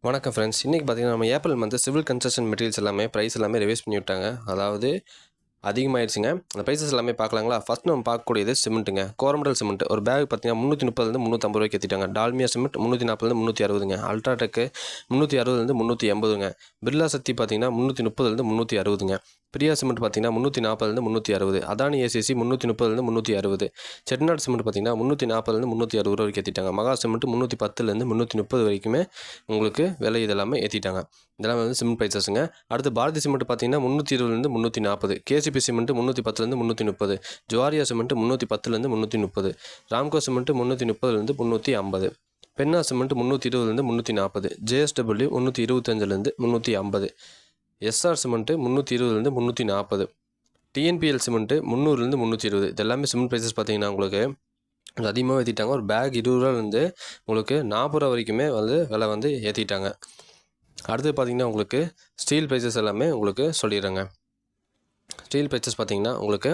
வணக்கம் ஃப்ரெண்ட்ஸ். இன்றைக்கி பார்த்தீங்கன்னா நம்ம April month civil construction materials எல்லாமே ப்ரைஸ் எல்லாமே ரிவைஸ் பண்ணி விட்டாங்க. அதாவது அதிகமாகிடுச்சுங்க. அந்த ப்ரைஸஸ் எல்லாமே பார்க்கலாங்களா? ஃபஸ்ட் நம்ம பார்க்கக்கூடியது சிமெண்ட்டுங்க. கோரமண்டல் சிமெண்ட் ஒரு பேக் பார்த்தீங்கன்னா 330 350 ரூபாய்க்கு ஏற்றிட்டாங்க. டால்மியா சிமெண்ட் 340 360ங்க. அல்ட்ராடெக்கு 360 380ங்க. பிர்லா சக்தி பார்த்தீங்கன்னா 330 360ங்க. பிரியா சிமெண்ட் பார்த்தீங்கன்னா 340 360. அதானி ஏசிசி 330 360. செட்டிநாடு சிமெண்ட் பார்த்தீங்கன்னா 340 360 ரூபா வரைக்கும் ஏற்றிட்டாங்க. மகா சிமெண்ட் 310 330 வரைக்குமே உங்களுக்கு விலை இதெல்லாமே ஏற்றிட்டாங்க. இதெல்லாம் வந்து சிமெண்ட் ப்ரைஸஸுங்க. அடுத்து பாரதி சிமெண்ட் பார்த்தீங்கன்னா 320 340. KCP cement 310 330. Zuari cement 310 330. Ramco cement 330 350. Penna cement 320 340. JSW 325 350. SR cement 320 340. TNPL cement 300 320. இது எல்லாமே சிமெண்ட் ப்ரைஸஸ் பார்த்தீங்கன்னா உங்களுக்கு அதிகமாக ஏற்றிட்டாங்க. ஒரு பேக் 20 ரூபாலேருந்து உங்களுக்கு 40 ரூபா வரைக்குமே வந்து விலை வந்து ஏற்றிட்டாங்க. அடுத்து பார்த்திங்கன்னா உங்களுக்கு ஸ்டீல் ப்ரைஸஸ் எல்லாமே உங்களுக்கு சொல்லிடுறேங்க. ஸ்டீல் ப்ரைஸஸ் பார்த்திங்கன்னா உங்களுக்கு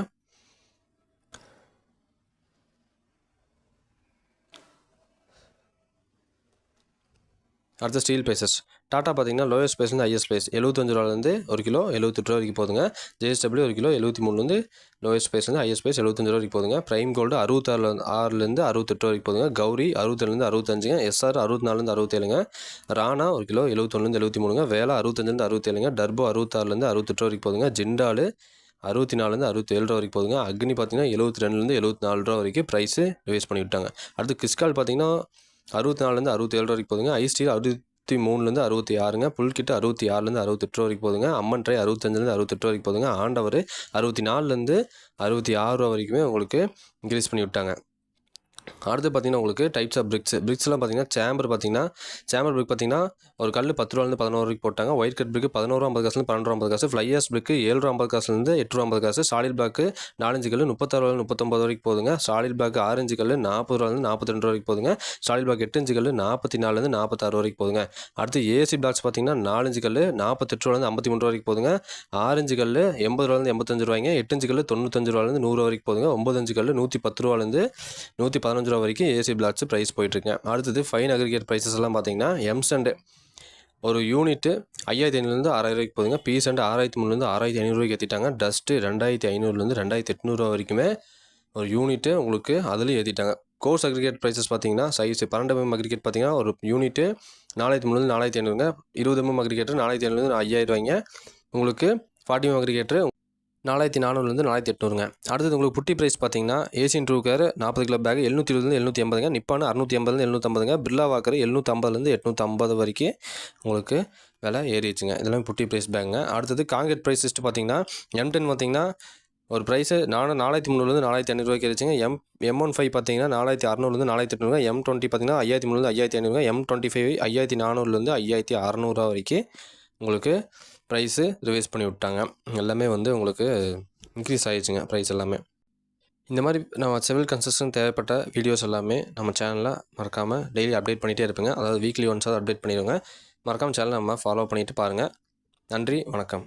அடுத்த ஸ்டீல் ப்ரைஸஸ் டாட்டா பார்த்தீங்கன்னா லோயஸ்ட் ப்ரைஸ்லேருந்து ஹையஸ்ட் ப்ரைஸ் 75 ரூபாலேருந்து ஒரு கிலோ 78 ரூபா வரைக்கும் போதுங்க. ஜேஎஸ்டபிள்யூ ஒரு கிலோ 73 லோயஸ்ட் ப்ரைஸ்லேருந்து ஹையஸ்ட் ப்ரைஸ் 75 ரூபா வரைக்கும் போதுங்க. ப்ரைம் கோல்டு 66 68 ரூபா வரைக்கும் போதுங்க. கௌரி 67 65ங்க. எஸ்ஆர் 64 67ங்க. ராணா ஒரு கிலோ 71 73ங்க. வேலா 65 67ங்க. டர்போ 66 68 ரூபா வரைக்கும் போதுங்க. ஜிண்டாலு 64 67 ரூபா வரைக்கும் போதுங்க. அக்னி பார்த்தீங்கன்னா 72 74 ரூபா வரைக்கும் ப்ரைஸு ரிவைஸ் பண்ணி விட்டாங்க. அடுத்து கிறிஸ்கால் பார்த்தீங்கன்னா 64 67 ரூபா வரைக்கும் போதுங்க. ஐஸ்டீல் 63 66ங்க. புல்கிட்டு 66 68 ரூபா வரைக்கும் போதுங்க. அம்மன் ட்ரை 65 68 ரூபா வரைக்கும் போதுங்க. ஆண்டவர் 64 66 ரூபா வரைக்குமே உங்களுக்கு இன்க்ரீஸ் பண்ணி விட்டாங்க. அடுத்து பார்த்தீங்கன்னா உங்களுக்கு டைப்ஸ் ஆஃப் பிரிக்ஸ்லாம் பார்த்தீங்கன்னா சேம்பர் பிரிக் பார்த்தீங்கன்னா ஒரு கல் 10 ரூபாலேருந்து 11 வரைக்கும் போட்டாங்க. ஒயிட் கட் பிரிக்கு 11.50 காசுலேருந்து 12.50 காசு. ஃப்ளையர்ஸ் பிரிக்கு 7.50 காசுலேருந்து 8.50 காசு. சாலிட் பிளாக்கு 4 கல் 36 39 வரைக்கும் போதுங்க. சாலிட் பிளாக் 6 கல் 40 ரூபாலேருந்து 42 ரூபா வரைக்கும் போதுங்க. சாலிட் பிளாக் 8 கல் 44 46 வரைக்கும் போதுங்க. அடுத்து ஏசி பிளாக்ஸ் பார்த்தீங்கன்னா 4 கல் 48 ரூபாலேருந்து 53 ரூபா வரைக்கும் போதுங்க. 6 கல் 80 ரூபாலேருந்து 85 ரூபாய்ங்க. 8 கல் 95 ரூபாலேருந்து 100 ரூபா வரைக்கும் போதுங்க. 9 கல் 110 ரூபாலேருந்து 115 ரூபா வரைக்கும் ஏசி பிளாக்ஸ் ப்ரைஸ் போயிட்டுருங்க. அடுத்தது ஃபைன் அக்ரிகேட் ப்ரைஸஸ் எல்லாம் பார்த்தீங்கன்னா எம்சண்ட் ஒரு யூனிட்டு 5500 6000 ரூபாய்க்கு போதுங்க. பீசண்ட் 6300 6500 ரூபாய்க்கு ஏற்றிட்டாங்க. டஸ்ட்டு 2500 2800 வரைக்குமே ஒரு யூனிட்டு உங்களுக்கு அதில் ஏற்றிட்டாங்க. கோர்ஸ் அக்ரிகேட் ப்ரைஸஸ் பார்த்தீங்கன்னா சைஸ் 12 அக்ரிகேட் பார்த்தீங்கன்னா ஒரு யூனிட்டு 4300 4500ங்க. 20 அக்ரிகேட்டர் 4500 5000 ரூபாய்ங்க. உங்களுக்கு 40 அக்ரிகேட்டர் 4400 4800ங்க. அடுத்தது உங்களுக்கு புட்டி ப்ரைஸ் பார்த்தீங்கன்னா ஏசியன் ட்ரூக்கர் 40 கிலோ பேக் 720 780ங்க. நிப்பான் 680 750ங்க. பிர்லா வாக்கர் 750 850 வரைக்கும் உங்களுக்கு விலை ஏறிடுச்சுங்க. இதெல்லாம் புட்டி ப்ரைஸ் பேக்குங்க. அடுத்தது காங்கிரீட் ப்ரைஸ் லிஸ்ட்டு பார்த்தீங்கன்னா M10 பார்த்தீங்கன்னா ஒரு ப்ரைஸு 4300 4500 ரூபாய்க்கு ஏறிச்சுங்க. M15 பார்த்தீங்கன்னா 4600 4800. M20 பார்த்தீங்கன்னா 5300 5500. M25 5400 5600 வரைக்கும் உங்களுக்கு ப்ரைஸு ரிவைஸ் பண்ணி விட்டாங்க. எல்லாமே வந்து உங்களுக்கு இன்க்ரீஸ் ஆகிடுச்சுங்க ப்ரைஸ் எல்லாமே. இந்த மாதிரி நம்ம சிவில் கன்ஸ்ட்ரக்ஷன் தேவைப்பட்ட வீடியோஸ் எல்லாமே நம்ம சேனலில் மறக்காமல் டெய்லி அப்டேட் பண்ணிகிட்டே இருப்பேங்க. அதாவது வீக்லி ஒன்ஸாக அப்டேட் பண்ணிடுங்க. மறக்காமல் சேனலை நம்ம ஃபாலோ பண்ணிவிட்டு பாருங்கள். நன்றி, வணக்கம்.